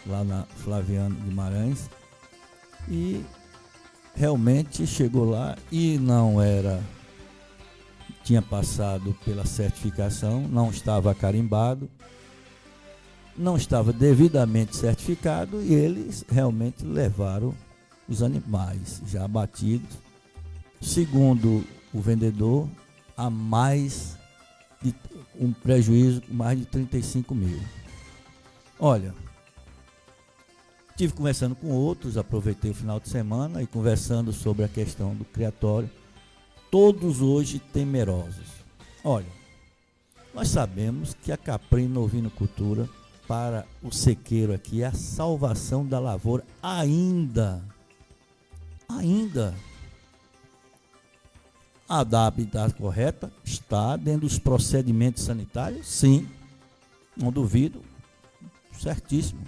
lá na Flaviano Guimarães, e realmente chegou lá e não era, tinha passado pela certificação, não estava carimbado, não estava devidamente certificado, e eles realmente levaram os animais já abatidos, segundo o vendedor, a mais de um prejuízo de mais de 35 mil. Olha, estive conversando com outros, aproveitei o final de semana e conversando sobre a questão do criatório, todos hoje temerosos. Olha, nós sabemos que a caprina ovinocultura para o sequeiro aqui é a salvação da lavoura ainda. A adaptação correta está dentro dos procedimentos sanitários, sim, não duvido, certíssimo.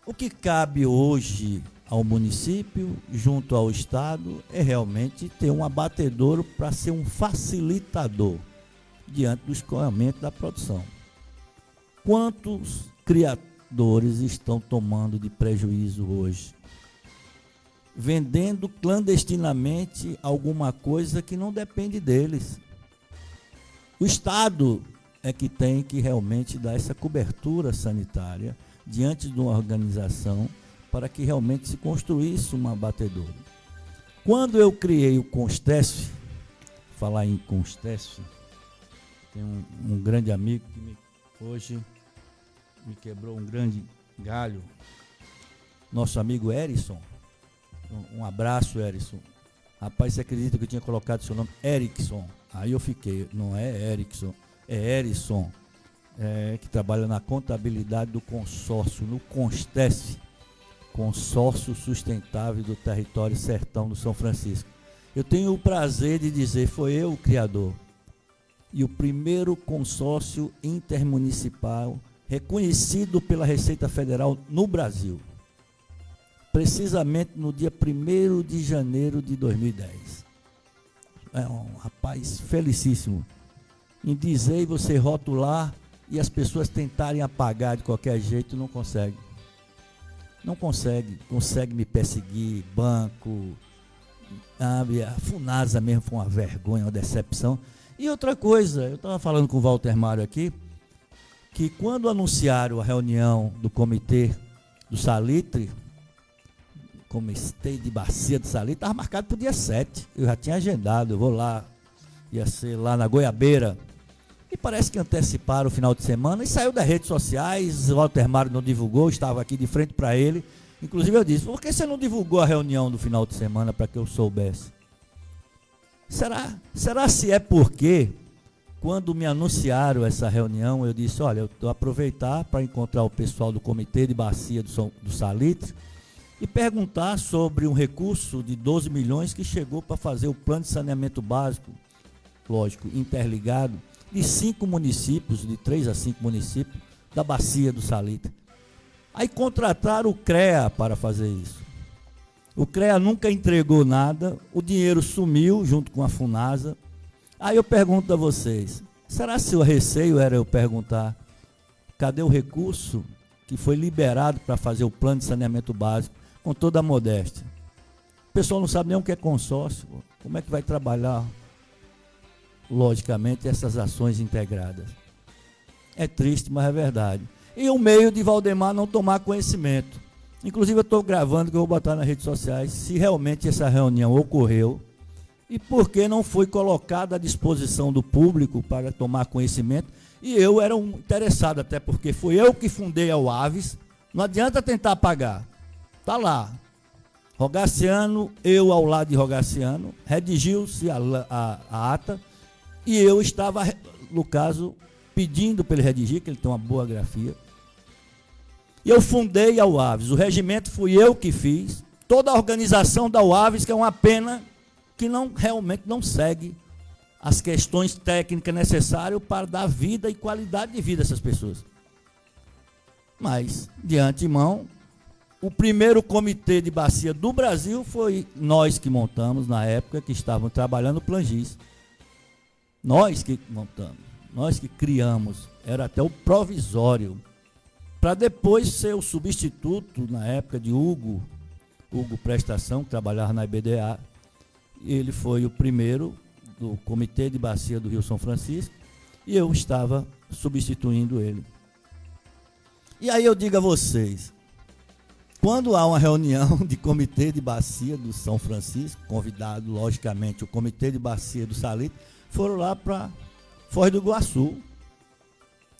O que cabe hoje ao município, junto ao Estado, é realmente ter um abatedouro para ser um facilitador diante do escoamento da produção. Quantos criadores estão tomando de prejuízo hoje? Vendendo clandestinamente alguma coisa que não depende deles. O Estado é que tem que realmente dar essa cobertura sanitária diante de uma organização para que realmente se construísse uma abatedoura. Quando eu criei o Constesf, falar em Constesf, tem um grande amigo que hoje me quebrou um grande galho, nosso amigo Erison. Um abraço, Erison. Rapaz, você acredita que eu tinha colocado seu nome? Erickson. Aí eu fiquei, não é Erickson, é Erison, que trabalha na contabilidade do consórcio, no Constesf, Consórcio Sustentável do Território Sertão do São Francisco. Eu tenho o prazer de dizer, foi eu o criador. E o primeiro consórcio intermunicipal reconhecido pela Receita Federal no Brasil. Precisamente no dia 1º de janeiro de 2010. É um rapaz felicíssimo em dizer e você rotular e as pessoas tentarem apagar de qualquer jeito, não consegue. Não consegue me perseguir, banco, a Funasa mesmo foi uma vergonha, uma decepção. E outra coisa, eu estava falando com o Walter Mário aqui, que quando anunciaram a reunião do comitê do Salitre, Comitê de Bacia do Salitre, estava marcado para o dia 7, eu já tinha agendado, eu vou lá, ia ser lá na Goiabeira, e parece que anteciparam o final de semana, e saiu das redes sociais, o Walter Mário não divulgou, estava aqui de frente para ele, inclusive eu disse, por que você não divulgou a reunião do final de semana para que eu soubesse? Será se é porque, quando me anunciaram essa reunião, eu disse, olha, eu vou aproveitar para encontrar o pessoal do Comitê de Bacia do Salitre, e perguntar sobre um recurso de 12 milhões que chegou para fazer o plano de saneamento básico, lógico, interligado, de 5 municípios, de 3 a 5 municípios, da Bacia do Salitre. Aí contrataram o CREA para fazer isso. O CREA nunca entregou nada, o dinheiro sumiu junto com a Funasa. Aí eu pergunto a vocês, será se o receio era eu perguntar, cadê o recurso que foi liberado para fazer o plano de saneamento básico, com toda a modéstia? O pessoal não sabe nem o que é consórcio, como é que vai trabalhar, logicamente, essas ações integradas. É triste, mas é verdade. E o meio de Valdemar não tomar conhecimento. Inclusive eu estou gravando, que eu vou botar nas redes sociais, se realmente essa reunião ocorreu, e por que não foi colocada à disposição do público para tomar conhecimento. E eu era um interessado, até porque foi eu que fundei a UAVES, não adianta tentar apagar. Está lá, Rogaciano, eu ao lado de Rogaciano, redigiu-se a ata, e eu estava, no caso, pedindo para ele redigir, que ele tem uma boa grafia. E eu fundei a UAVES, o regimento fui eu que fiz, toda a organização da UAVES, que é uma pena que realmente não segue as questões técnicas necessárias para dar vida e qualidade de vida a essas pessoas. Mas, de antemão, o primeiro comitê de bacia do Brasil foi nós que montamos, na época que estávamos trabalhando o Plangis. Nós que montamos, nós que criamos, era até o provisório. para depois ser o substituto, na época de Hugo Prestação, que trabalhava na IBDA. Ele foi o primeiro do Comitê de Bacia do Rio São Francisco e eu estava substituindo ele. E aí eu digo a vocês, quando há uma reunião de Comitê de Bacia do São Francisco, convidado, logicamente, o Comitê de Bacia do Salitre, foram lá para Foz do Iguaçu.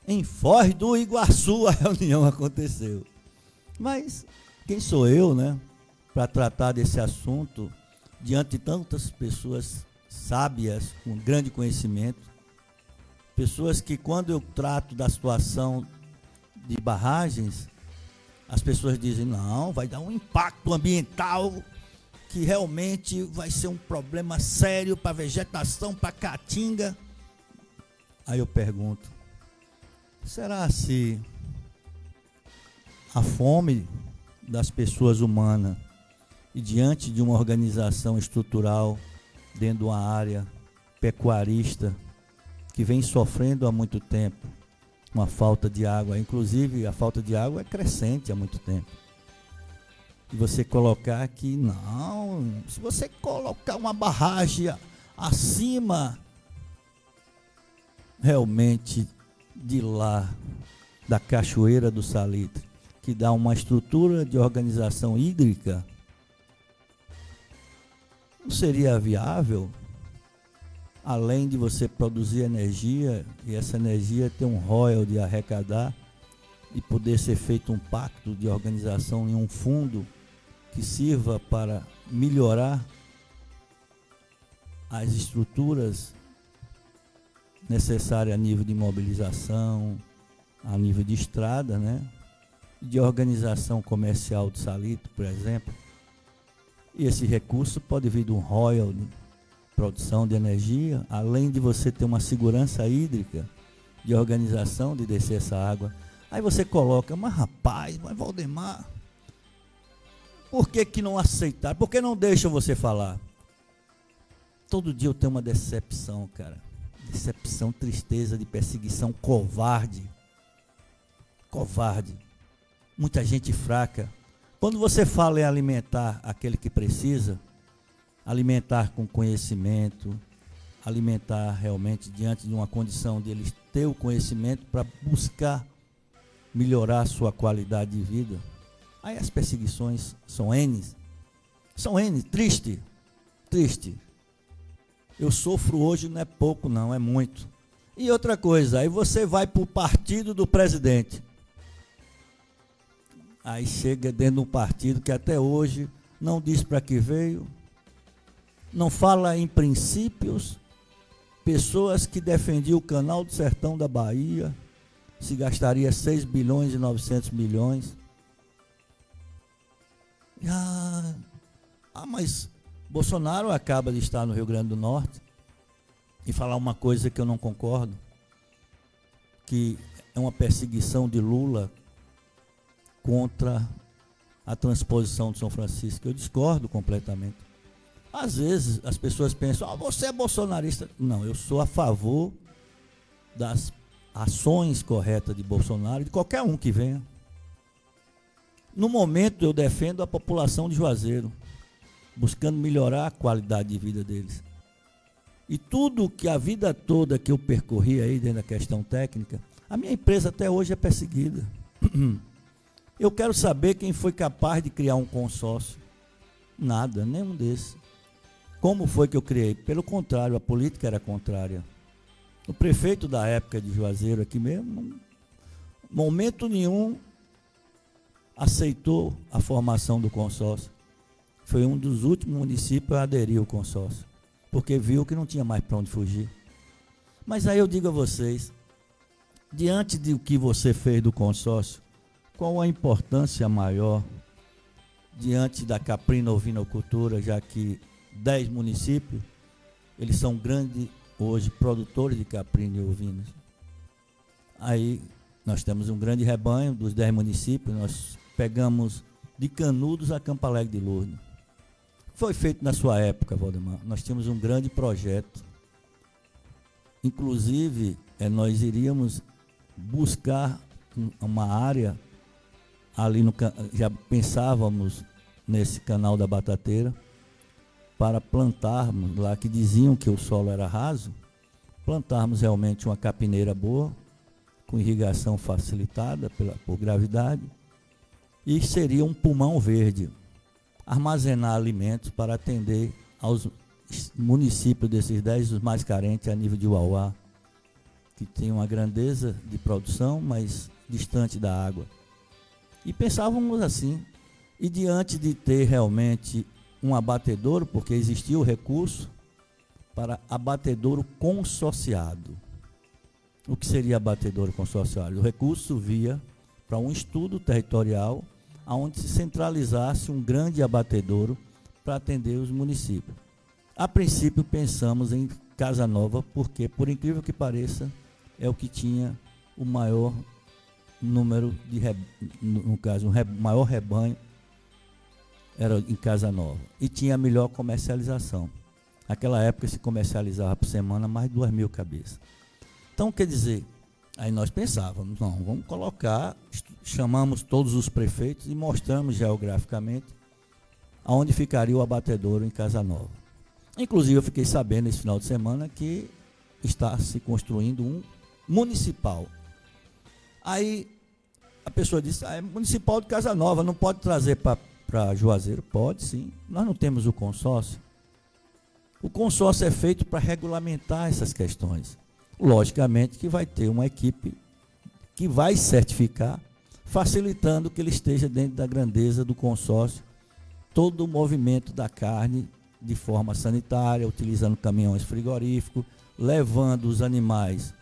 Em Foz do Iguaçu a reunião aconteceu. Mas quem sou eu, né, para tratar desse assunto diante de tantas pessoas sábias, com grande conhecimento, pessoas que, quando eu trato da situação de barragens, as pessoas dizem, não, vai dar um impacto ambiental que realmente vai ser um problema sério para a vegetação, para a caatinga. Aí eu pergunto, será se a fome das pessoas humanas e diante de uma organização estrutural dentro de uma área pecuarista que vem sofrendo há muito tempo uma falta de água, inclusive a falta de água é crescente há muito tempo, e você colocar que não, se você colocar uma barragem acima realmente de lá, da Cachoeira do Salitre, que dá uma estrutura de organização hídrica, não seria viável, além de você produzir energia, e essa energia ter um royalty de arrecadar, e poder ser feito um pacto de organização em um fundo que sirva para melhorar as estruturas necessárias a nível de mobilização, a nível de estrada, né? De organização comercial do Salitre, por exemplo. E esse recurso pode vir de um royalty, produção de energia, além de você ter uma segurança hídrica, de organização de descer essa água. Aí você coloca, mas rapaz, mas Valdemar, por que não aceitar? Por que não deixam você falar? Todo dia eu tenho uma decepção, cara. Decepção, tristeza, de perseguição, covarde. Covarde. Muita gente fraca. Quando você fala em alimentar aquele que precisa, alimentar com conhecimento, alimentar realmente diante de uma condição de eles ter o conhecimento para buscar melhorar a sua qualidade de vida. Aí as perseguições são N, triste. Eu sofro hoje, não é pouco não, é muito. E outra coisa, aí você vai para o partido do presidente. Aí chega dentro de um partido que até hoje não diz para que veio, não fala em princípios, pessoas que defendiam o canal do Sertão da Bahia, se gastaria 6 bilhões e 900 milhões. Mas Bolsonaro acaba de estar no Rio Grande do Norte e falar uma coisa que eu não concordo, que é uma perseguição de Lula contra a transposição de São Francisco. Eu discordo completamente. Às vezes as pessoas pensam, você é bolsonarista. Não, eu sou a favor das ações corretas de Bolsonaro e de qualquer um que venha. No momento eu defendo a população de Juazeiro, buscando melhorar a qualidade de vida deles. E tudo que a vida toda que eu percorri aí dentro da questão técnica, a minha empresa até hoje é perseguida. Eu quero saber quem foi capaz de criar um consórcio. Nada, nenhum desses. Como foi que eu criei? Pelo contrário, a política era contrária. O prefeito da época de Juazeiro aqui mesmo, momento nenhum, aceitou a formação do consórcio. Foi um dos últimos municípios a aderir ao consórcio, porque viu que não tinha mais para onde fugir. Mas aí eu digo a vocês, diante do que você fez do consórcio, qual a importância maior diante da caprino-ovinocultura, já que 10 municípios, eles são grandes hoje produtores de caprino e ovinos. Aí nós temos um grande rebanho dos 10 municípios, nós pegamos de Canudos a Campo Alegre de Lourdes. Foi feito na sua época, Valdemar. Nós tínhamos um grande projeto. Inclusive, nós iríamos buscar uma área ali já pensávamos nesse canal da Batateira para plantarmos lá, que diziam que o solo era raso, plantarmos realmente uma capineira boa, com irrigação facilitada por gravidade, e seria um pulmão verde, armazenar alimentos para atender aos municípios desses 10 os mais carentes a nível de Uauá, que tem uma grandeza de produção, mas distante da água. E pensávamos assim, e diante de ter realmente um abatedouro, porque existia o recurso para abatedouro consorciado. O que seria abatedouro consorciado? O recurso via para um estudo territorial onde se centralizasse um grande abatedouro para atender os municípios. A princípio pensamos em Casa Nova, porque, por incrível que pareça, é o que tinha o maior número de, no caso, maior rebanho era em Casa Nova. E tinha a melhor comercialização. Naquela época se comercializava por semana mais de 2.000 cabeças. Então, quer dizer, aí nós pensávamos, não, vamos colocar, chamamos todos os prefeitos e mostramos geograficamente aonde ficaria o abatedouro em Casa Nova. Inclusive, eu fiquei sabendo esse final de semana que está se construindo um municipal. Aí a pessoa disse, é municipal de Casa Nova, não pode trazer para Juazeiro? Pode sim, nós não temos o consórcio. O consórcio é feito para regulamentar essas questões. Logicamente que vai ter uma equipe que vai certificar, facilitando que ele esteja dentro da grandeza do consórcio, todo o movimento da carne de forma sanitária, utilizando caminhões frigoríficos, levando os animais,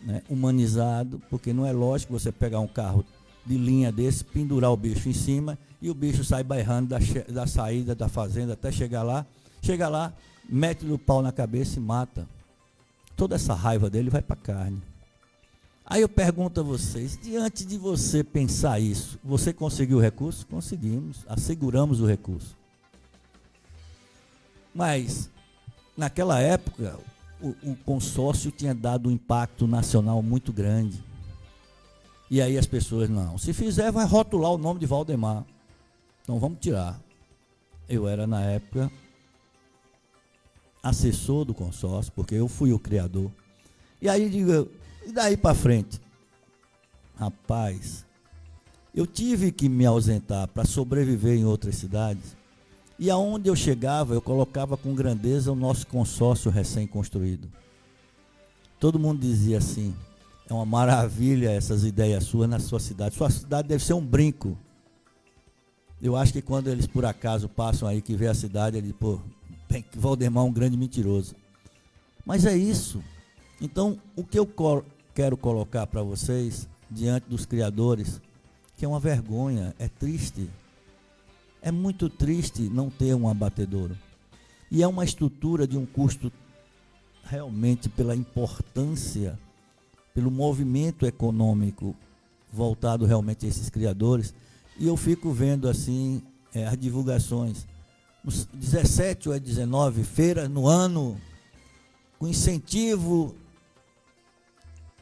né, humanizado, porque não é lógico você pegar um carro de linha desse, pendurar o bicho em cima e o bicho sai bairrando da saída da fazenda até chegar lá, mete-lhe o pau na cabeça e mata. Toda essa raiva dele vai para a carne. Aí eu pergunto a vocês, diante de você pensar isso, você conseguiu o recurso? Conseguimos, asseguramos o recurso. Mas, naquela época, o consórcio tinha dado um impacto nacional muito grande. E aí as pessoas, não, se fizer vai rotular o nome de Valdemar. Então vamos tirar. Eu era, na época, assessor do consórcio, porque eu fui o criador. E aí digo, e daí para frente? Rapaz, eu tive que me ausentar para sobreviver em outras cidades. E aonde eu chegava, eu colocava com grandeza o nosso consórcio recém-construído. Todo mundo dizia assim, é uma maravilha essas ideias suas na sua cidade. Sua cidade deve ser um brinco. Eu acho que quando eles por acaso passam aí, que vê a cidade, eles, pô, Valdemar é um grande mentiroso. Mas é isso. Então, o que eu quero colocar para vocês, diante dos criadores, que é uma vergonha, é triste. É muito triste não ter um abatedouro. E é uma estrutura de um custo, realmente, pela importância, pelo movimento econômico voltado realmente a esses criadores. E eu fico vendo assim as divulgações. 17 ou 19 feiras no ano, com incentivo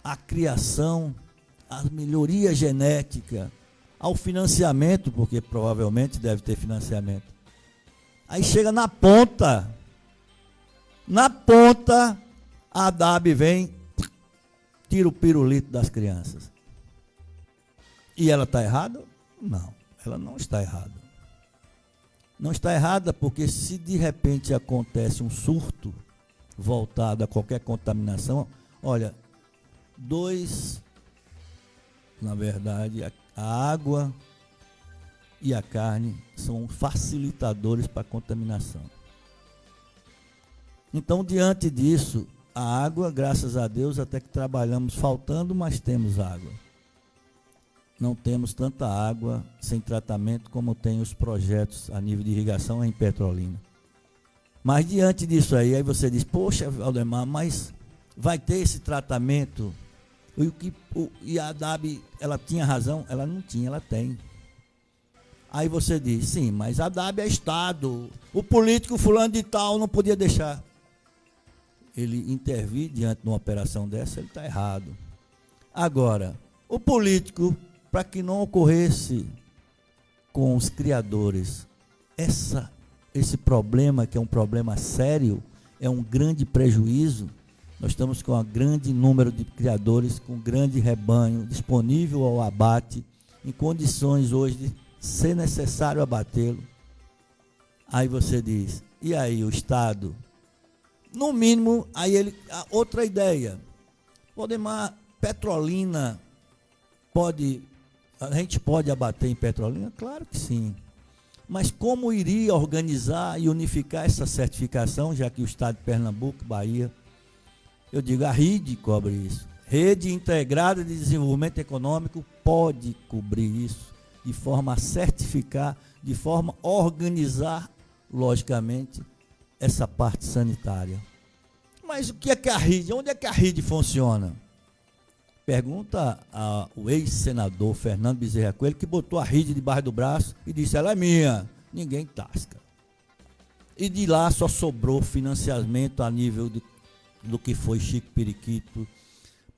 à criação, à melhoria genética, ao financiamento, porque provavelmente deve ter financiamento. Aí chega na ponta, a ADAB vem, tira o pirulito das crianças. E ela está errada? Não, ela não está errada. Não está errada porque se de repente acontece um surto voltado a qualquer contaminação, olha, na verdade, a água e a carne são facilitadores para a contaminação. Então, diante disso, a água, graças a Deus, até que trabalhamos faltando, mas temos água. Não temos tanta água sem tratamento como tem os projetos a nível de irrigação em Petrolina. Mas diante disso aí você diz, poxa, Valdemar, mas vai ter esse tratamento? E a ADAB, ela tinha razão? Ela não tinha, ela tem. Aí você diz, sim, mas a ADAB é Estado, o político fulano de tal não podia deixar. Ele intervir diante de uma operação dessa, ele está errado. Agora, o político, para que não ocorresse com os criadores. Esse problema, que é um problema sério, é um grande prejuízo. Nós estamos com um grande número de criadores, com um grande rebanho disponível ao abate, em condições hoje de ser necessário abatê-lo. Aí você diz, e aí o Estado? No mínimo, aí outra ideia. Valdemar, Petrolina a gente pode abater em Petrolina? Claro que sim. Mas como iria organizar e unificar essa certificação, já que o Estado de Pernambuco, Bahia, eu digo, a RIDE cobre isso. Rede Integrada de Desenvolvimento Econômico pode cobrir isso, de forma a certificar, de forma a organizar, logicamente, essa parte sanitária. Mas o que é que a RIDE? Onde é que a RIDE funciona? Pergunta ao ex-senador Fernando Bezerra Coelho, que botou a RIDE debaixo do braço e disse, ela é minha. Ninguém tasca. E de lá só sobrou financiamento a nível do que foi Chico Periquito,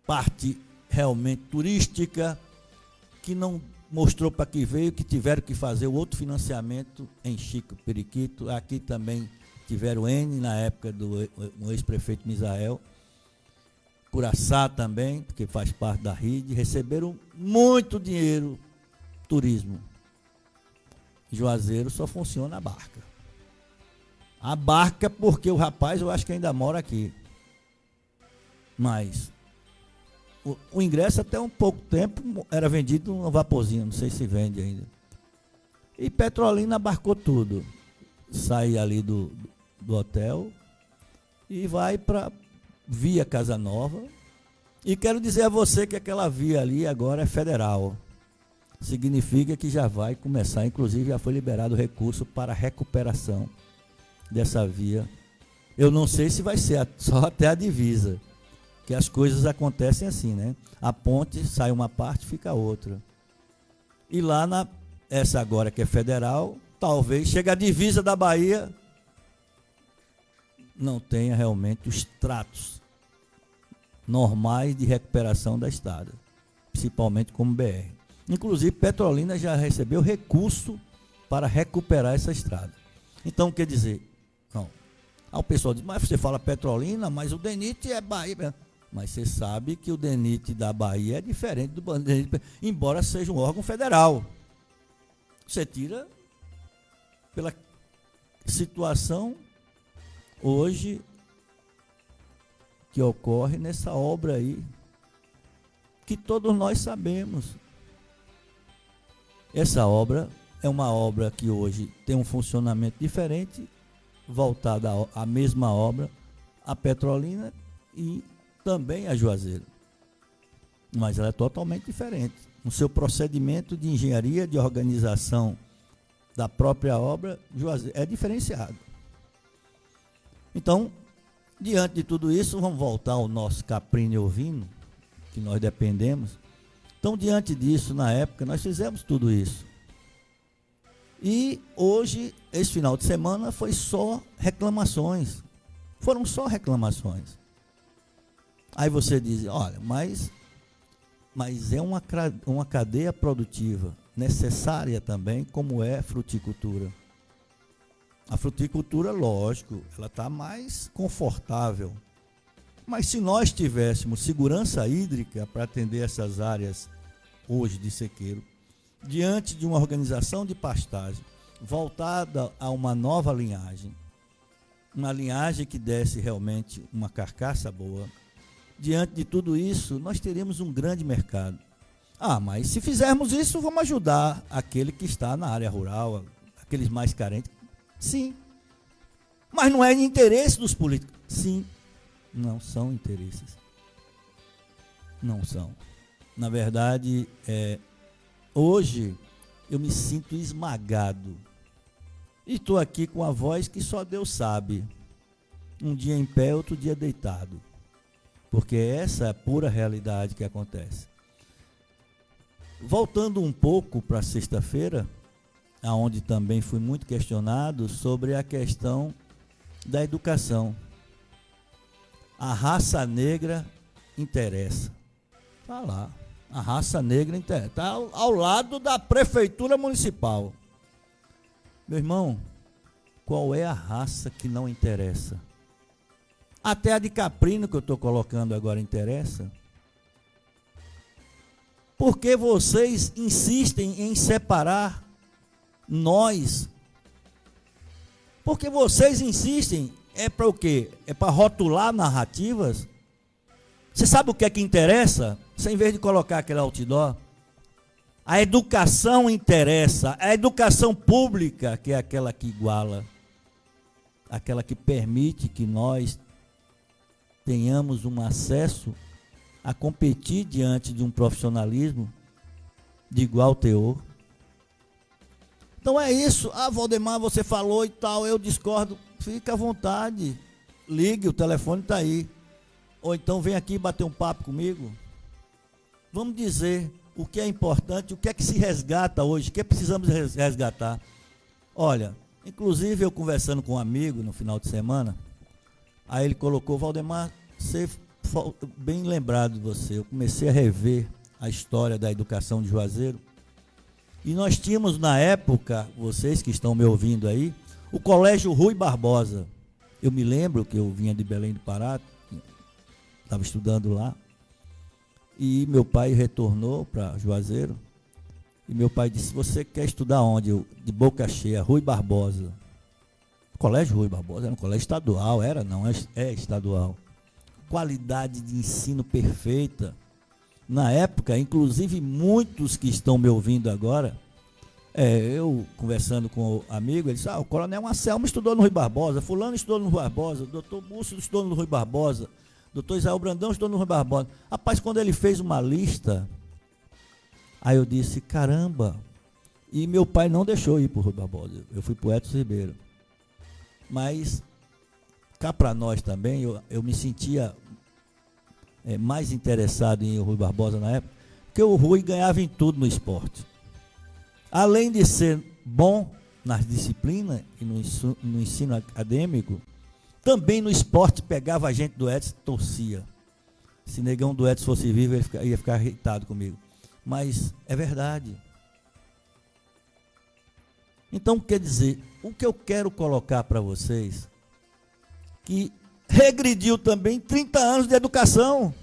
parte realmente turística, que não mostrou para que veio, que tiveram que fazer o outro financiamento em Chico Periquito. Aqui também tiveram N na época do ex-prefeito Misael. Curaçá também, porque faz parte da RIDE, receberam muito dinheiro, turismo. Juazeiro só funciona a barca. A barca porque o rapaz eu acho que ainda mora aqui. Mas o ingresso até um pouco tempo era vendido no vaporzinho, não sei se vende ainda. E Petrolina abarcou tudo. Sai ali do hotel e vai para via Casa Nova. E quero dizer a você que aquela via ali agora é federal. Significa que já vai começar, inclusive já foi liberado o recurso para a recuperação dessa via. Eu não sei se vai ser só até a divisa, que as coisas acontecem assim, né? A ponte sai uma parte, fica a outra. E lá essa agora que é federal, talvez chegue a divisa da Bahia, não tenha realmente os tratos normais de recuperação da estrada, principalmente como BR. Inclusive, Petrolina já recebeu recurso para recuperar essa estrada. Então, quer dizer, não. Aí o pessoal diz, mas você fala Petrolina, mas o DENIT é Bahia. Mas você sabe que o DENIT da Bahia é diferente do DENIT, embora seja um órgão federal. Você tira pela situação hoje que ocorre nessa obra aí, que todos nós sabemos. Essa obra é uma obra que hoje tem um funcionamento diferente, voltada à mesma obra, a Petrolina e também a Juazeiro. Mas ela é totalmente diferente. No seu procedimento de engenharia, de organização da própria obra, Juazeiro é diferenciado. Então, diante de tudo isso, vamos voltar ao nosso caprino e ovino, que nós dependemos. Então, diante disso, na época, nós fizemos tudo isso. E hoje, esse final de semana, foi só reclamações. Foram só reclamações. Aí você diz, olha, mas é uma cadeia produtiva necessária também, como é a fruticultura. A fruticultura, lógico, ela está mais confortável. Mas se nós tivéssemos segurança hídrica para atender essas áreas hoje de sequeiro, diante de uma organização de pastagem voltada a uma nova linhagem, uma linhagem que desse realmente uma carcaça boa, diante de tudo isso, nós teríamos um grande mercado. Mas se fizermos isso, vamos ajudar aquele que está na área rural, aqueles mais carentes. Sim. Mas não é de interesse dos políticos. Sim. Não são interesses. Não são. Na verdade, hoje eu me sinto esmagado. E estou aqui com a voz que só Deus sabe. Um dia em pé, outro dia deitado. Porque essa é a pura realidade que acontece. Voltando um pouco para sexta-feira, aonde também fui muito questionado sobre a questão da educação. A raça negra interessa. Está lá. A raça negra interessa. Está ao lado da prefeitura municipal. Meu irmão, qual é a raça que não interessa? Até a de caprino que eu estou colocando agora interessa. Porque vocês insistem em separar nós? Porque vocês insistem, é para o quê? É para rotular narrativas? Você sabe o que é que interessa? Você, em vez de colocar aquele outdoor, a educação interessa, a educação pública, que é aquela que iguala, aquela que permite que nós tenhamos um acesso a competir diante de um profissionalismo de igual teor. Então é isso. Ah, Valdemar, você falou e tal, eu discordo. Fica à vontade, ligue, o telefone está aí. Ou então vem aqui bater um papo comigo. Vamos dizer o que é importante, o que é que se resgata hoje, o que precisamos resgatar. Olha, inclusive eu conversando com um amigo no final de semana, aí ele colocou: Valdemar, você, bem lembrado de você, eu comecei a rever a história da educação de Juazeiro, e nós tínhamos na época, vocês que estão me ouvindo aí, o Colégio Rui Barbosa. Eu me lembro que eu vinha de Belém do Pará, estava estudando lá, e meu pai retornou para Juazeiro, e meu pai disse: você quer estudar onde? Eu, de boca cheia, Rui Barbosa. Colégio Rui Barbosa era um colégio estadual, era não, é estadual. Qualidade de ensino perfeita. Na época, inclusive muitos que estão me ouvindo agora, eu conversando com o amigo, ele disse: o Coronel Anselmo estudou no Rui Barbosa, fulano estudou no Rui Barbosa, o doutor Búcio estudou no Rui Barbosa, doutor Israel Brandão estudou no Rui Barbosa. Rapaz, quando ele fez uma lista, aí eu disse: caramba. E meu pai não deixou ir para o Rui Barbosa, eu fui para o Edson Ribeiro. Mas cá para nós também, eu me sentia mais interessado em ir ao Rui Barbosa na época, porque o Rui ganhava em tudo no esporte. Além de ser bom nas disciplinas e no ensino acadêmico, também no esporte pegava a gente do Edson e torcia. Se negão do Edson fosse vivo, ele ia ficar irritado comigo. Mas é verdade. Então, quer dizer, o que eu quero colocar para vocês, que regrediu também 30 anos de educação.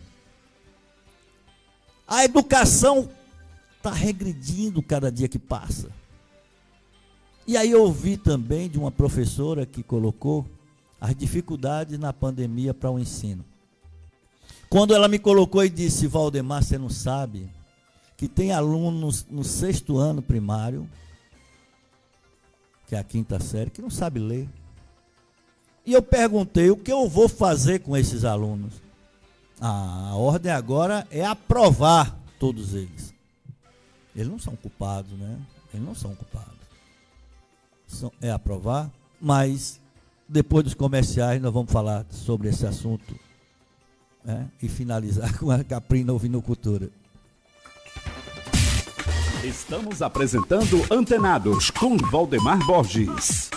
A educação está regredindo cada dia que passa. E aí eu ouvi também de uma professora que colocou as dificuldades na pandemia para o ensino. Quando ela me colocou e disse: Valdemar, você não sabe que tem alunos no 6º ano primário, que é a 5ª série, que não sabe ler. E eu perguntei: o que eu vou fazer com esses alunos? A ordem agora é aprovar todos eles. Eles não são culpados, né? Eles não são culpados. É aprovar, mas depois dos comerciais nós vamos falar sobre esse assunto, né? E finalizar com a Caprina Ovinocultura. Estamos apresentando Antenados com Valdemar Borges.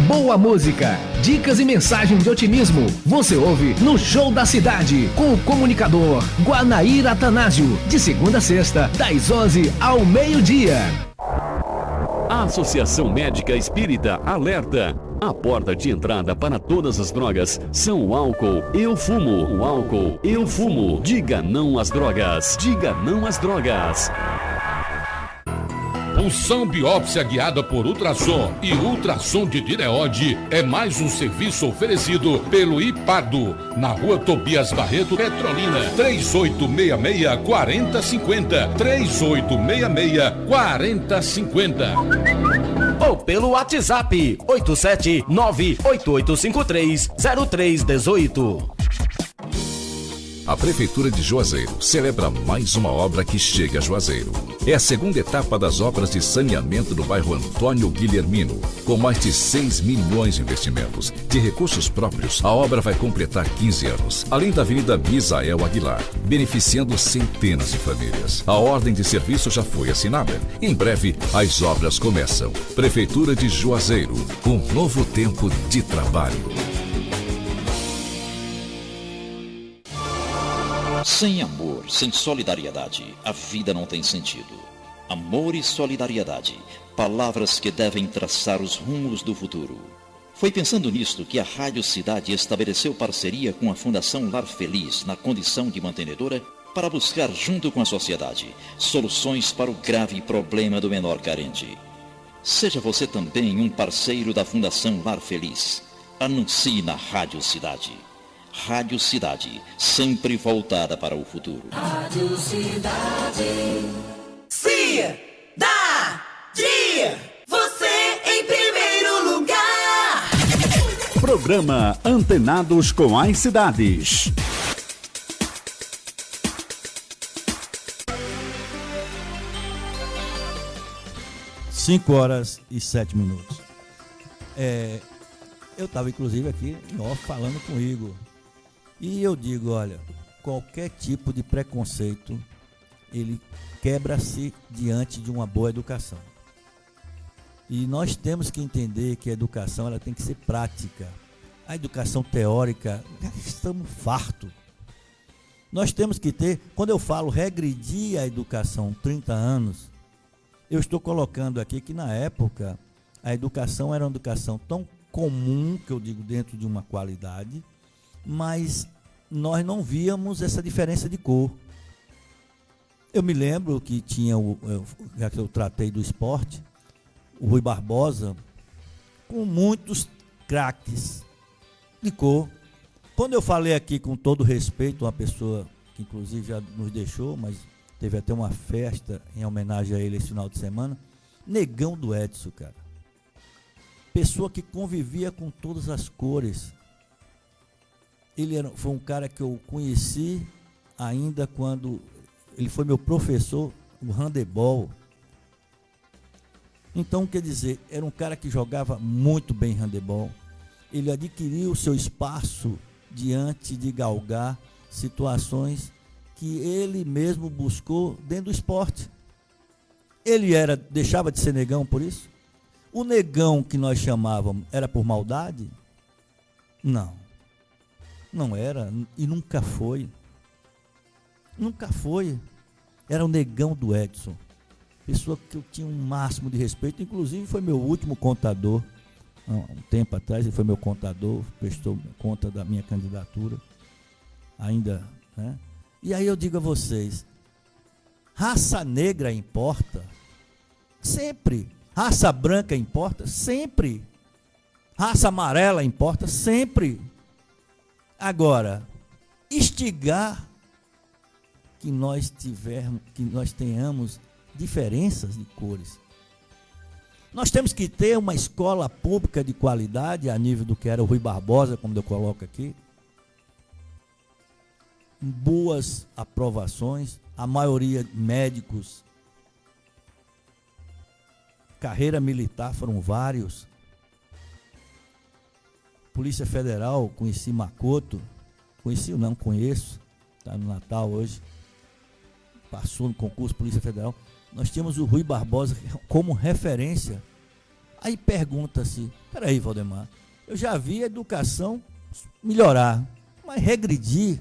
Boa música, dicas e mensagem de otimismo você ouve no Show da Cidade com o comunicador Guanair Atanásio, de segunda a sexta, das 11 ao meio-dia. A Associação Médica Espírita alerta: a porta de entrada para todas as drogas são o álcool. Eu fumo. O álcool. Eu fumo. Diga não às drogas. Diga não às drogas. Punção biópsia guiada por ultrassom e ultrassom de tireoide é mais um serviço oferecido pelo IPADO, na Rua Tobias Barreto, Petrolina, 3866-4050, 3866-4050. Ou pelo WhatsApp, 879-8853-0318. A Prefeitura de Juazeiro celebra mais uma obra que chega a Juazeiro. É a segunda etapa das obras de saneamento do bairro Antônio Guilhermino. Com mais de 6 milhões de investimentos de recursos próprios, a obra vai completar 15 anos. Além da Avenida Misael Aguilar, beneficiando centenas de famílias. A ordem de serviço já foi assinada. Em breve, as obras começam. Prefeitura de Juazeiro, um novo tempo de trabalho. Sem amor, sem solidariedade, a vida não tem sentido. Amor e solidariedade, palavras que devem traçar os rumos do futuro. Foi pensando nisto que a Rádio Cidade estabeleceu parceria com a Fundação Lar Feliz, na condição de mantenedora, para buscar, junto com a sociedade, soluções para o grave problema do menor carente. Seja você também um parceiro da Fundação Lar Feliz. Anuncie na Rádio Cidade. Rádio Cidade, sempre voltada para o futuro. Rádio Cidade. Cidade, você em primeiro lugar. Programa Antenados com as Cidades. Cinco horas e 7 minutos. Eu estava inclusive aqui em off falando com o Igor. E eu digo, olha, qualquer tipo de preconceito, ele quebra-se diante de uma boa educação. E nós temos que entender que a educação ela tem que ser prática. A educação teórica, estamos fartos. Nós temos que ter, quando eu falo regredir a educação 30 anos, eu estou colocando aqui que na época a educação era uma educação tão comum, que eu digo dentro de uma qualidade, mas nós não víamos essa diferença de cor. Eu me lembro que tinha, já que eu tratei do esporte, o Rui Barbosa, com muitos craques de cor. Quando eu falei aqui com todo respeito, uma pessoa que inclusive já nos deixou, mas teve até uma festa em homenagem a ele esse final de semana, Negão do Edson, cara. Pessoa que convivia com todas as cores. Foi um cara que eu conheci ainda quando ele foi meu professor no handebol. Então, quer dizer, era um cara que jogava muito bem handebol. Ele adquiriu o seu espaço diante de galgar situações que ele mesmo buscou dentro do esporte. Ele deixava de ser negão por isso? O negão que nós chamávamos era por maldade? Não era e nunca foi. Nunca foi. Era o Negão do Edson. Pessoa que eu tinha um máximo de respeito. Inclusive foi meu último contador. Um tempo atrás ele foi meu contador. Prestou conta da minha candidatura. Ainda, né? E aí eu digo a vocês. Raça negra importa? Sempre. Raça branca importa? Sempre. Raça amarela importa? Sempre. Agora, instigar que nós tenhamos diferenças de cores. Nós temos que ter uma escola pública de qualidade, a nível do que era o Rui Barbosa, como eu coloco aqui. Boas aprovações, a maioria médicos. Carreira militar foram vários. Polícia Federal, conheci Macoto, conheço, está no Natal hoje, passou no concurso Polícia Federal. Nós tínhamos o Rui Barbosa como referência. Aí pergunta-se, peraí, Valdemar, eu já vi a educação melhorar, mas regredir,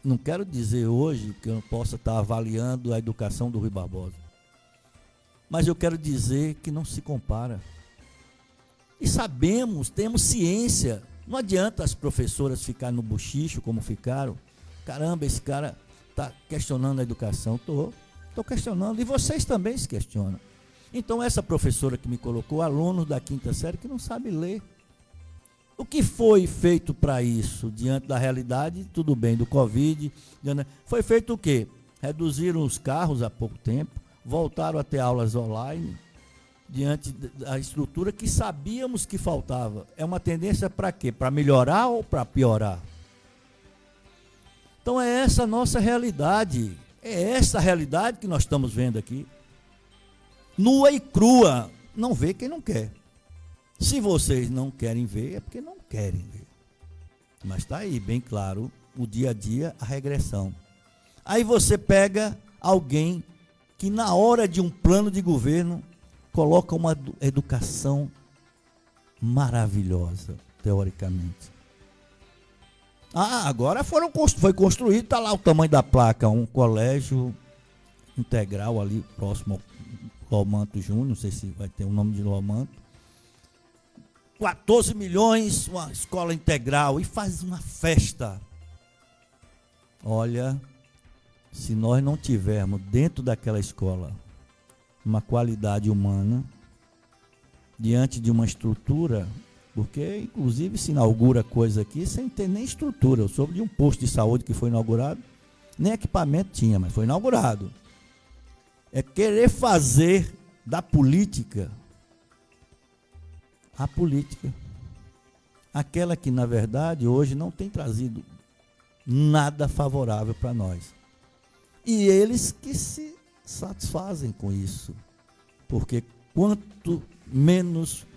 não quero dizer hoje que eu não possa estar avaliando a educação do Rui Barbosa, mas eu quero dizer que não se compara. E sabemos, temos ciência. Não adianta as professoras ficarem no bochicho como ficaram. Caramba, esse cara está questionando a educação. Estou questionando. E vocês também se questionam. Então essa professora que me colocou, alunos da 5ª série que não sabe ler. O que foi feito para isso? Diante da realidade, tudo bem, do Covid. Foi feito o quê? Reduziram os carros há pouco tempo. Voltaram a ter aulas online. Diante da estrutura que sabíamos que faltava. É uma tendência para quê? Para melhorar ou para piorar? Então é essa a nossa realidade. É essa a realidade que nós estamos vendo aqui. nua e crua. Não vê quem não quer. Se vocês não querem ver, é porque não querem ver. Mas está aí, bem claro, o dia a dia, a regressão. Aí você pega alguém que na hora de um plano de governo coloca uma educação maravilhosa, teoricamente. Agora foi construído, está lá o tamanho da placa, um colégio integral ali próximo ao Lomanto Júnior, não sei se vai ter o nome de Lomanto. 14 milhões, uma escola integral, e faz uma festa. Olha, se nós não tivermos dentro daquela escola uma qualidade humana, diante de uma estrutura, porque inclusive se inaugura coisa aqui sem ter nem estrutura. Eu soube de um posto de saúde que foi inaugurado, nem equipamento tinha, mas foi inaugurado. É querer fazer da política a política. Aquela que, na verdade, hoje não tem trazido nada favorável para nós. E eles que se satisfazem com isso. Porque quanto menos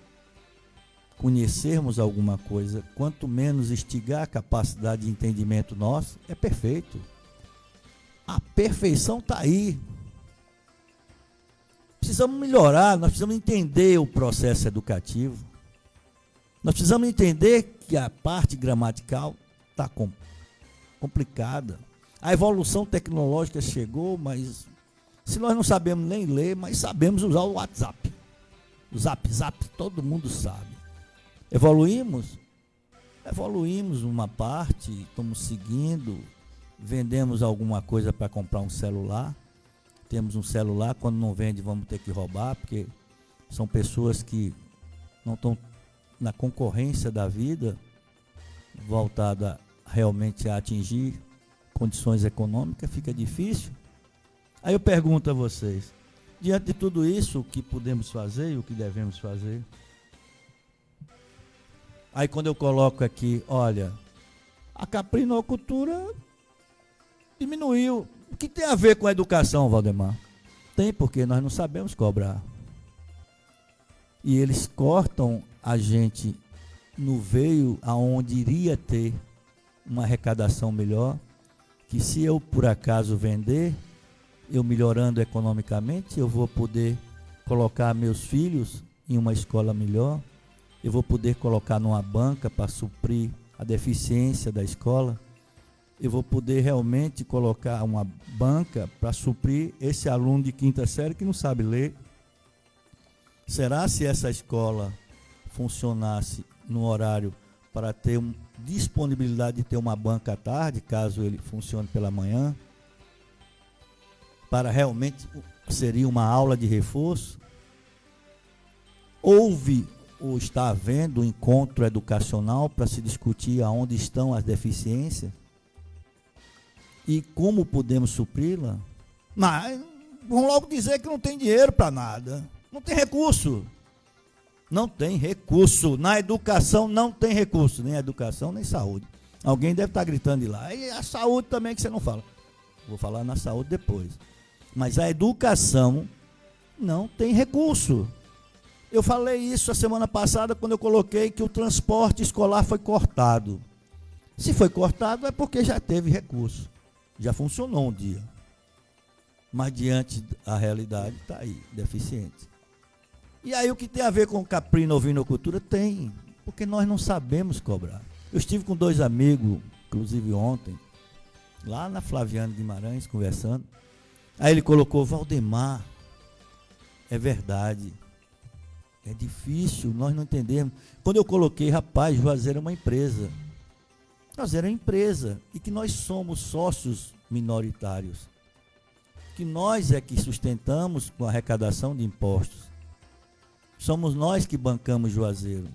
conhecermos alguma coisa, quanto menos instigar a capacidade de entendimento nosso, é perfeito. A perfeição está aí. Precisamos melhorar, nós precisamos entender o processo educativo. Nós precisamos entender que a parte gramatical está complicada. A evolução tecnológica chegou, mas se nós não sabemos nem ler, mas sabemos usar o WhatsApp. O Zap, todo mundo sabe. Evoluímos? Evoluímos uma parte, estamos seguindo, vendemos alguma coisa para comprar um celular. Temos um celular, quando não vende vamos ter que roubar, porque são pessoas que não estão na concorrência da vida, voltada realmente a atingir condições econômicas, fica difícil. Aí eu pergunto a vocês, diante de tudo isso, o que podemos fazer e o que devemos fazer? Aí quando eu coloco aqui, olha, a caprinocultura diminuiu. O que tem a ver com a educação, Valdemar? Tem, porque nós não sabemos cobrar. E eles cortam a gente no veio aonde iria ter uma arrecadação melhor, que se eu por acaso vender, eu melhorando economicamente, eu vou poder colocar meus filhos em uma escola melhor, eu vou poder colocar numa banca para suprir a deficiência da escola, eu vou poder realmente colocar uma banca para suprir esse aluno de quinta série que não sabe ler. Será se essa escola funcionasse no horário para ter disponibilidade de ter uma banca à tarde, caso ele funcione pela manhã, para realmente seria uma aula de reforço? Houve ou está havendo um encontro educacional para se discutir aonde estão as deficiências e como podemos supri-la? Mas vão logo dizer que não tem dinheiro para nada, não tem recurso. Não tem recurso. Na educação não tem recurso, nem educação, nem saúde. Alguém deve estar gritando de lá. E a saúde também que você não fala. Vou falar na saúde depois. Mas a educação não tem recurso. Eu falei isso a semana passada quando eu coloquei que o transporte escolar foi cortado. Se foi cortado é porque já teve recurso. Já funcionou um dia. Mas diante da realidade está aí, deficiente. E aí o que tem a ver com caprino-ovinocultura? Tem, porque nós não sabemos cobrar. Eu estive com 2 amigos, inclusive ontem, lá na Flaviana Guimarães, conversando. Aí ele colocou, Valdemar, é verdade, é difícil, nós não entendemos. Quando eu coloquei, rapaz, Juazeiro é uma empresa. Juazeiro é uma empresa, e que nós somos sócios minoritários. Que nós é que sustentamos com a arrecadação de impostos. Somos nós que bancamos Juazeiro.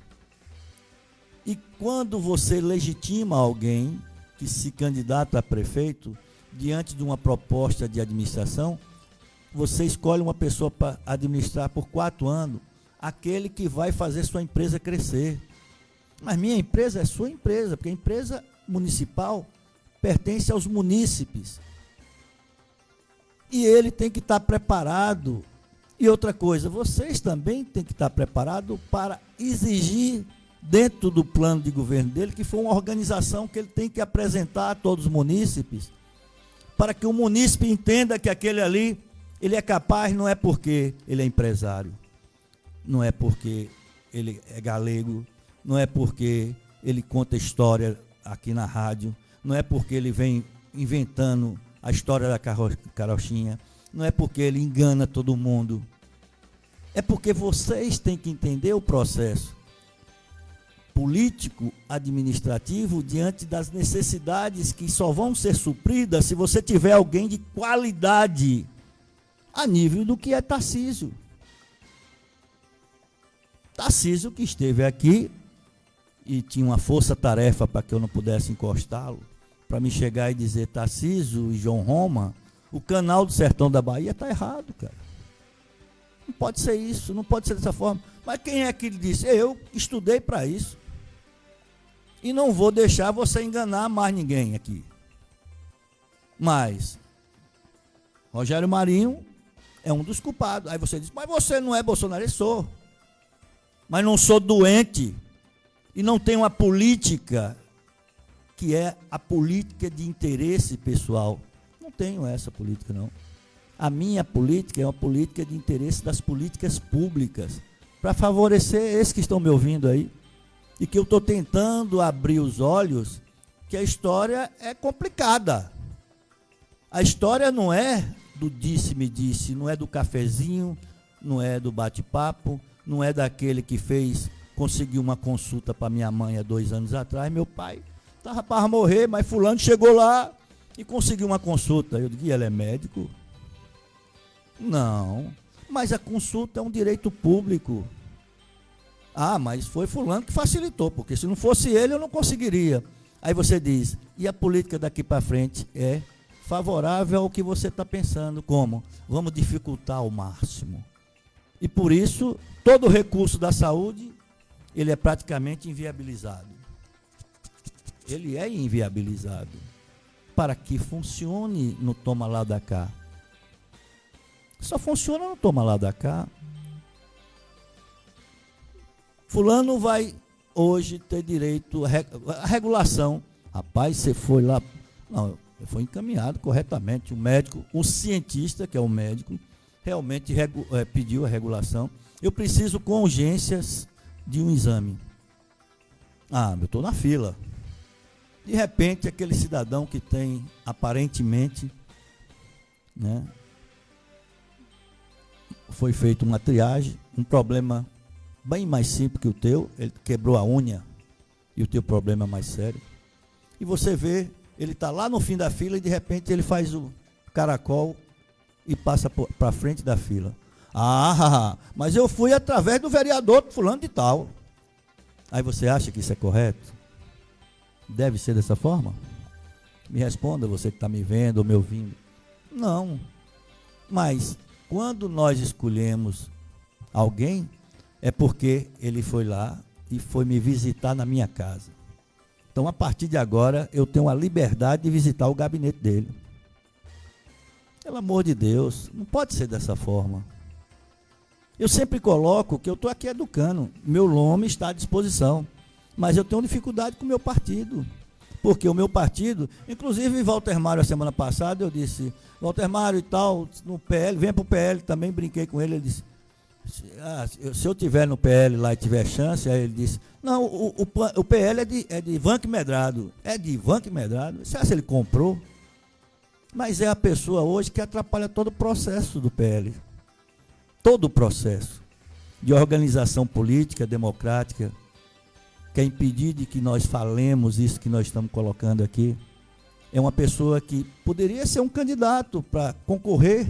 E quando você legitima alguém que se candidata a prefeito, diante de uma proposta de administração, você escolhe uma pessoa para administrar por 4 anos, aquele que vai fazer sua empresa crescer. Mas minha empresa é sua empresa, porque a empresa municipal pertence aos munícipes. E ele tem que estar preparado E outra coisa, vocês também têm que estar preparados para exigir, dentro do plano de governo dele, que for uma organização que ele tem que apresentar a todos os munícipes, para que o munícipe entenda que aquele ali, ele é capaz, não é porque ele é empresário, não é porque ele é galego, não é porque ele conta história aqui na rádio, não é porque ele vem inventando a história da carochinha, não é porque ele engana todo mundo, é porque vocês têm que entender o processo político, administrativo, diante das necessidades que só vão ser supridas se você tiver alguém de qualidade a nível do que é Tarcísio. Tarcísio, que esteve aqui e tinha uma força-tarefa para que eu não pudesse encostá-lo, para me chegar e dizer: Tarcísio e João Roma, o canal do Sertão da Bahia está errado, cara. Não pode ser isso, não pode ser dessa forma. Mas quem é que lhe disse? Eu estudei para isso. E não vou deixar você enganar mais ninguém aqui. Mas Rogério Marinho é um dos culpados. Aí você diz: mas você não é bolsonarista? Sou. Mas não sou doente. E não tenho uma política que é a política de interesse pessoal. Não tenho essa política, não. A minha política é uma política de interesse das políticas públicas, para favorecer esses que estão me ouvindo aí, e que eu estou tentando abrir os olhos, que a história é complicada. A história não é do disse-me-disse, não é do cafezinho, não é do bate-papo, não é daquele que conseguiu uma consulta para minha mãe há 2 anos atrás. Meu pai estava para morrer, mas fulano chegou lá e conseguiu uma consulta. Eu digo: e ele é médico? Não, mas a consulta é um direito público. Ah, mas foi fulano que facilitou, porque se não fosse ele eu não conseguiria. Aí você diz: e a política daqui para frente é favorável ao que você está pensando? Como? Vamos dificultar ao máximo. E por isso, todo o recurso da saúde, ele é praticamente inviabilizado. Ele é inviabilizado para que funcione no toma lá da cá. Só funciona no toma lá da cá. Fulano vai hoje ter direito à regulação. Rapaz, você foi lá. Não, foi encaminhado corretamente. O médico, o cientista, que é o médico, realmente pediu a regulação. Eu preciso com urgências de um exame. Ah, eu estou na fila. De repente, aquele cidadão que tem, aparentemente, né, foi feita uma triagem, um problema bem mais simples que o teu, ele quebrou a unha, e o teu problema é mais sério. E você vê, ele está lá no fim da fila e de repente ele faz o caracol e passa para frente da fila. Ah, mas eu fui através do vereador fulano de tal. Aí você acha que isso é correto? Deve ser dessa forma? Me responda, você que está me vendo ou me ouvindo. Não. Mas quando nós escolhemos alguém, é porque ele foi lá e foi me visitar na minha casa. Então, a partir de agora, eu tenho a liberdade de visitar o gabinete dele. Pelo amor de Deus, não pode ser dessa forma. Eu sempre coloco que eu estou aqui educando, meu nome está à disposição, mas eu tenho dificuldade com o meu partido, porque o meu partido, inclusive Walter Mário, a semana passada, eu disse: Walter Mário e tal, no PL, vem para o PL, também brinquei com ele, ele disse: se eu tiver no PL lá e tiver chance, aí ele disse: não, o PL é de Vanque Medrado. É de Vanque Medrado? Será que ele comprou? Mas é a pessoa hoje que atrapalha todo o processo do PL. Todo o processo de organização política, democrática, quer impedir de que nós falemos isso que nós estamos colocando aqui. É uma pessoa que poderia ser um candidato para concorrer,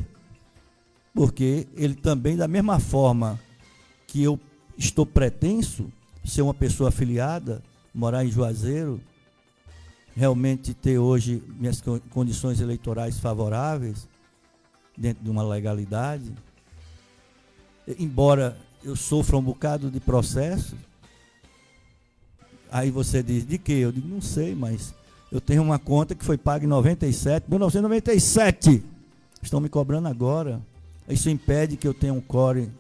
porque ele também, da mesma forma que eu estou pretenso ser uma pessoa afiliada, morar em Juazeiro, realmente ter hoje minhas condições eleitorais favoráveis, dentro de uma legalidade, embora eu sofra um bocado de processo. Aí você diz: de quê? Eu digo: não sei, mas eu tenho uma conta que foi paga em 1997. Estão me cobrando agora. Isso impede que eu tenha um core,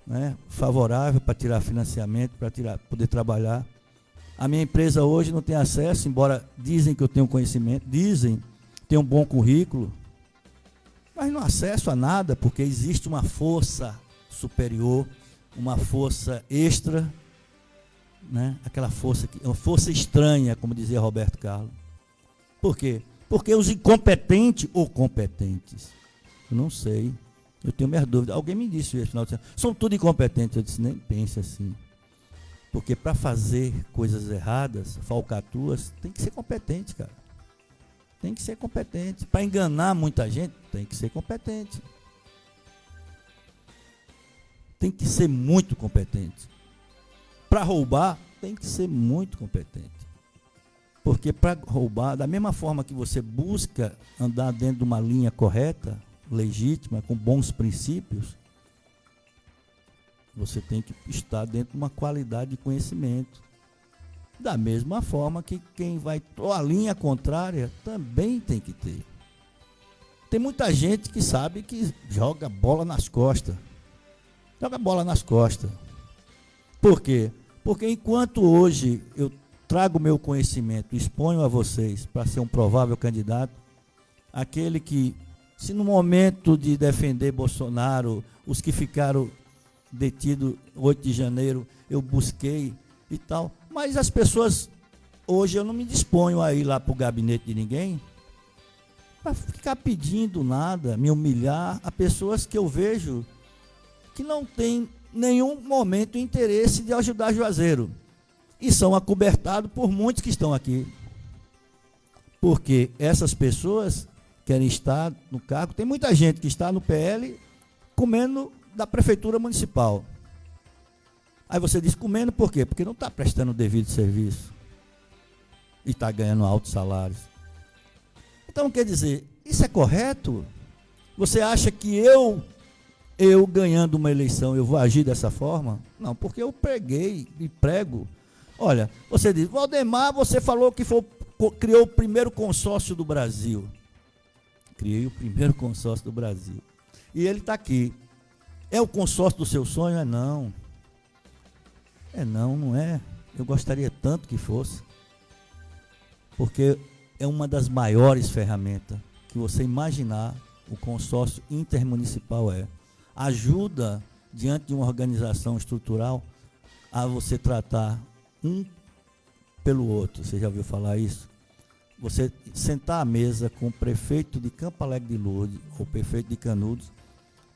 né, favorável para tirar financiamento, para poder trabalhar. A minha empresa hoje não tem acesso, embora dizem que eu tenho conhecimento, dizem que tenho um bom currículo, mas não acesso a nada, porque existe uma força superior, uma força extra, né? Aquela força, uma força estranha, como dizia Roberto Carlos. Por quê? Porque os incompetentes ou competentes, eu não sei, eu tenho minhas dúvidas. Alguém me disse isso, final de semana, são tudo incompetentes. Eu disse, nem pense assim. Porque para fazer coisas erradas, falcatruas, tem que ser competente, cara. Tem que ser competente. Para enganar muita gente, tem que ser competente. Tem que ser muito competente. Para roubar, tem que ser muito competente. Porque para roubar, da mesma forma que você busca andar dentro de uma linha correta, legítima, com bons princípios, você tem que estar dentro de uma qualidade de conhecimento. Da mesma forma que quem vai a linha contrária também tem que ter. Tem muita gente que sabe que joga bola nas costas. Joga bola nas costas. Por quê? Porque enquanto hoje eu trago meu conhecimento, exponho a vocês para ser um provável candidato, aquele que, se no momento de defender Bolsonaro, os que ficaram detidos 8 de janeiro, eu busquei e tal, mas as pessoas, hoje eu não me disponho a ir lá para o gabinete de ninguém, para ficar pedindo nada, me humilhar a pessoas que eu vejo que não têm nenhum momento interesse de ajudar Juazeiro. E são acobertados por muitos que estão aqui. Porque essas pessoas querem estar no cargo. Tem muita gente que está no PL comendo da prefeitura municipal. Aí você diz comendo por quê? Porque não está prestando o devido serviço. E está ganhando altos salários. Então, quer dizer, isso é correto? Você acha que eu ganhando uma eleição, eu vou agir dessa forma? Não, porque eu preguei e prego. Olha, você diz, Valdemar, você falou que criou o primeiro consórcio do Brasil. Criei o primeiro consórcio do Brasil. E ele está aqui. É o consórcio do seu sonho? É não. Não é. Eu gostaria tanto que fosse. Porque é uma das maiores ferramentas que você imaginar, o consórcio intermunicipal ajuda, diante de uma organização estrutural, a você tratar um pelo outro. Você já ouviu falar isso? Você sentar à mesa com o prefeito de Campo Alegre de Lourdes, ou o prefeito de Canudos,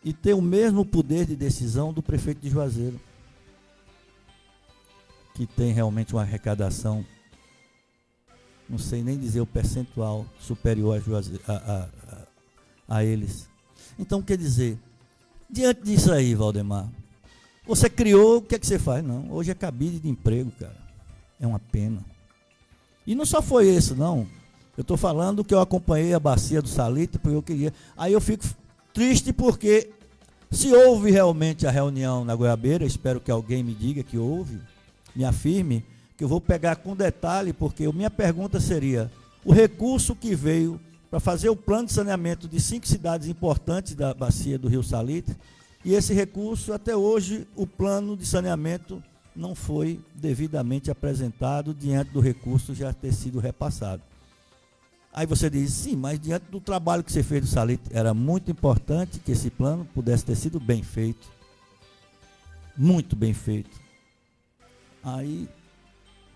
e ter o mesmo poder de decisão do prefeito de Juazeiro, que tem realmente uma arrecadação, não sei nem dizer o percentual superior a eles. Então, quer dizer, diante disso aí, Valdemar, você criou, o que é que você faz? Não, hoje é cabide de emprego, cara. É uma pena. E não só foi isso, não. Eu estou falando que eu acompanhei a bacia do Salitre, porque eu queria. Aí eu fico triste porque, se houve realmente a reunião na Goiabeira, espero que alguém me diga que houve, me afirme, que eu vou pegar com detalhe, porque a minha pergunta seria, o recurso que veio para fazer o plano de saneamento de 5 cidades importantes da bacia do Rio Salitre, e esse recurso, até hoje, o plano de saneamento não foi devidamente apresentado diante do recurso já ter sido repassado. Aí você diz, sim, mas diante do trabalho que você fez do Salitre, era muito importante que esse plano pudesse ter sido bem feito. Muito bem feito. Aí,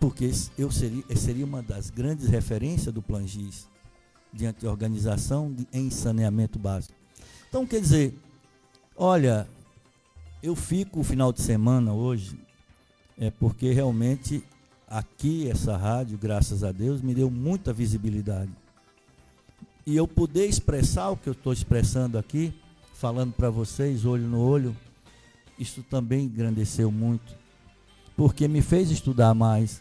porque eu seria uma das grandes referências do Plangis, diante de organização em saneamento básico. Então, quer dizer, olha, eu fico o final de semana hoje, porque realmente aqui essa rádio, graças a Deus, me deu muita visibilidade. E eu poder expressar o que eu estou expressando aqui, falando para vocês, olho no olho, isso também engrandeceu muito, porque me fez estudar mais.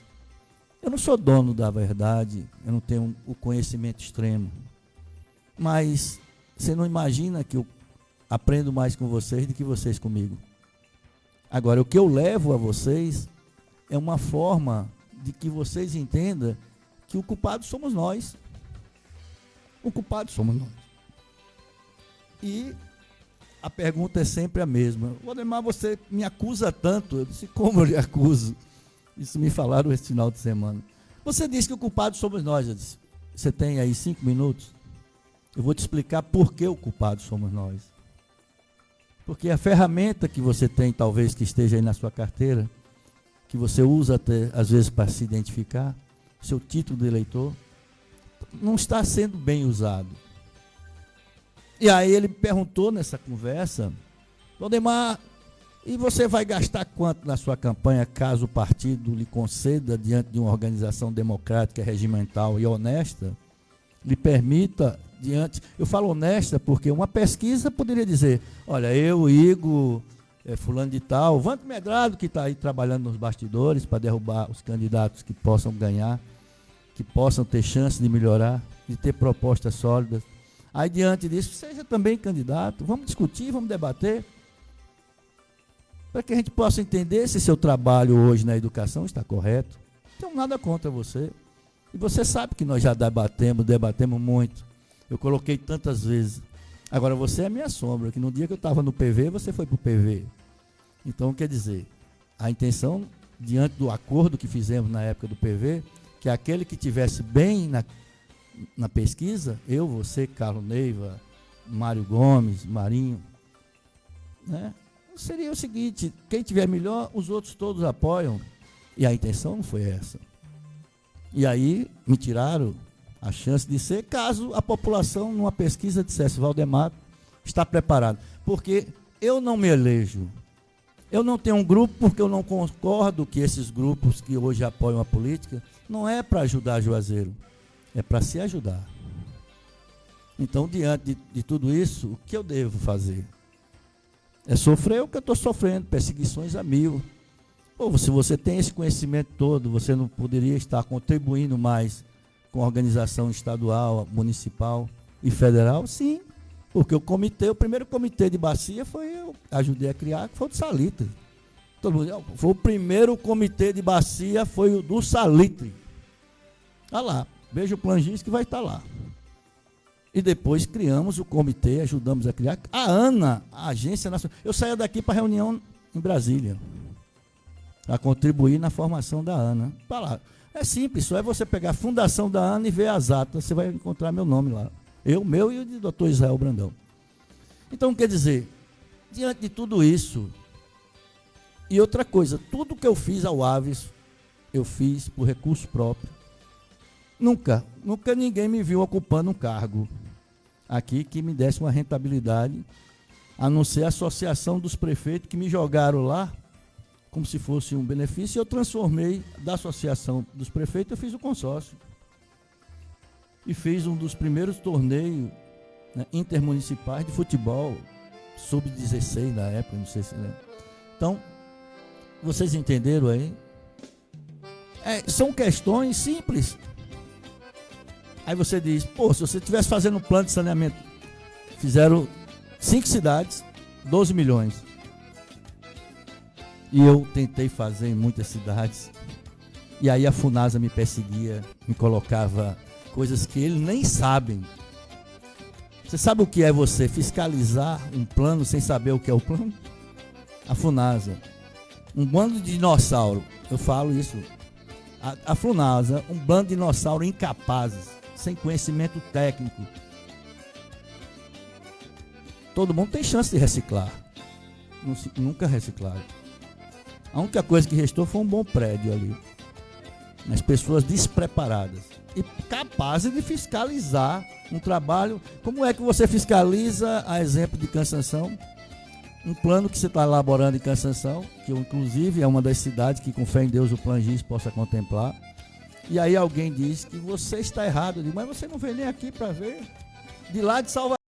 Eu não sou dono da verdade, eu não tenho o conhecimento extremo, mas você não imagina que eu aprendo mais com vocês do que vocês comigo. Agora, o que eu levo a vocês é uma forma de que vocês entendam que o culpado somos nós. O culpado somos nós. E a pergunta é sempre a mesma. Valdemar, você me acusa tanto. Eu disse, como eu lhe acuso? Isso me falaram esse final de semana. Você disse que o culpado somos nós. Eu disse, você tem aí 5 minutos? Eu vou te explicar por que o culpado somos nós. Porque a ferramenta que você tem, talvez que esteja aí na sua carteira, que você usa até, às vezes para se identificar, seu título de eleitor, não está sendo bem usado. E aí ele me perguntou nessa conversa, Valdemar, e você vai gastar quanto na sua campanha caso o partido lhe conceda, diante de uma organização democrática, regimental e honesta, lhe permita, eu falo honesta porque uma pesquisa poderia dizer, olha, eu, Igor, fulano de tal, Vanto Medrado, que está aí trabalhando nos bastidores para derrubar os candidatos que possam ganhar, que possam ter chance de melhorar, de ter propostas sólidas. Aí, diante disso, seja também candidato, vamos discutir, vamos debater, para que a gente possa entender se seu trabalho hoje na educação está correto. Não tenho nada contra você. E você sabe que nós já debatemos muito. Eu coloquei tantas vezes. Agora, você é a minha sombra, que no dia que eu estava no PV, você foi para o PV. Então, quer dizer, a intenção, diante do acordo que fizemos na época do PV, que aquele que tivesse bem na pesquisa, eu, você, Carlos Neiva, Mário Gomes, Marinho, né? Seria o seguinte, quem tiver melhor, os outros todos apoiam. E a intenção não foi essa. E aí me tiraram a chance de ser, caso a população, numa pesquisa, dissesse, Valdemar está preparado. Porque eu não me elejo. Eu não tenho um grupo porque eu não concordo que esses grupos que hoje apoiam a política não é para ajudar Juazeiro, é para se ajudar. Então, diante de tudo isso, o que eu devo fazer? É sofrer o que eu estou sofrendo, perseguições a mil. Ou se você tem esse conhecimento todo, você não poderia estar contribuindo mais com a organização estadual, municipal e federal? Sim, porque o primeiro comitê de bacia eu ajudei a criar, que foi o do Salitre. Foi o primeiro comitê de bacia, foi o do Salitre. Está lá, veja o Plangis que vai estar lá. E depois criamos o comitê, ajudamos a criar. A ANA, a Agência Nacional. Eu saía daqui para reunião em Brasília, a contribuir na formação da ANA. Tá lá. É simples, só é você pegar a fundação da ANA e ver as atas, você vai encontrar meu nome lá. Meu e o de Dr. Israel Brandão. Então, quer dizer, diante de tudo isso, e outra coisa, tudo que eu fiz ao Aves, eu fiz por recurso próprio. Nunca ninguém me viu ocupando um cargo aqui que me desse uma rentabilidade, a não ser a associação dos prefeitos que me jogaram lá, como se fosse um benefício, e eu transformei da associação dos prefeitos, eu fiz o consórcio. E fiz um dos primeiros torneios, né, intermunicipais de futebol, sub-16 na época, não sei se lembra. Então, vocês entenderam aí? São questões simples. Aí você diz, se você estivesse fazendo um plano de saneamento, fizeram 5 cidades, 12 milhões. E eu tentei fazer em muitas cidades. E aí a Funasa me perseguia, me colocava coisas que eles nem sabem. Você sabe o que é você fiscalizar um plano sem saber o que é o plano? A Funasa. Um bando de dinossauro. Eu falo isso. A Funasa, um bando de dinossauro incapazes, sem conhecimento técnico. Todo mundo tem chance de reciclar. Nunca reciclaram. A única coisa que restou foi um bom prédio ali. As pessoas despreparadas. E capazes de fiscalizar um trabalho. Como é que você fiscaliza, a exemplo de Cansanção? Um plano que você está elaborando em Cansanção, que inclusive é uma das cidades que, com fé em Deus, o Plangis possa contemplar. E aí alguém diz que você está errado. Eu digo, mas você não veio nem aqui para ver. De lá de Salvador.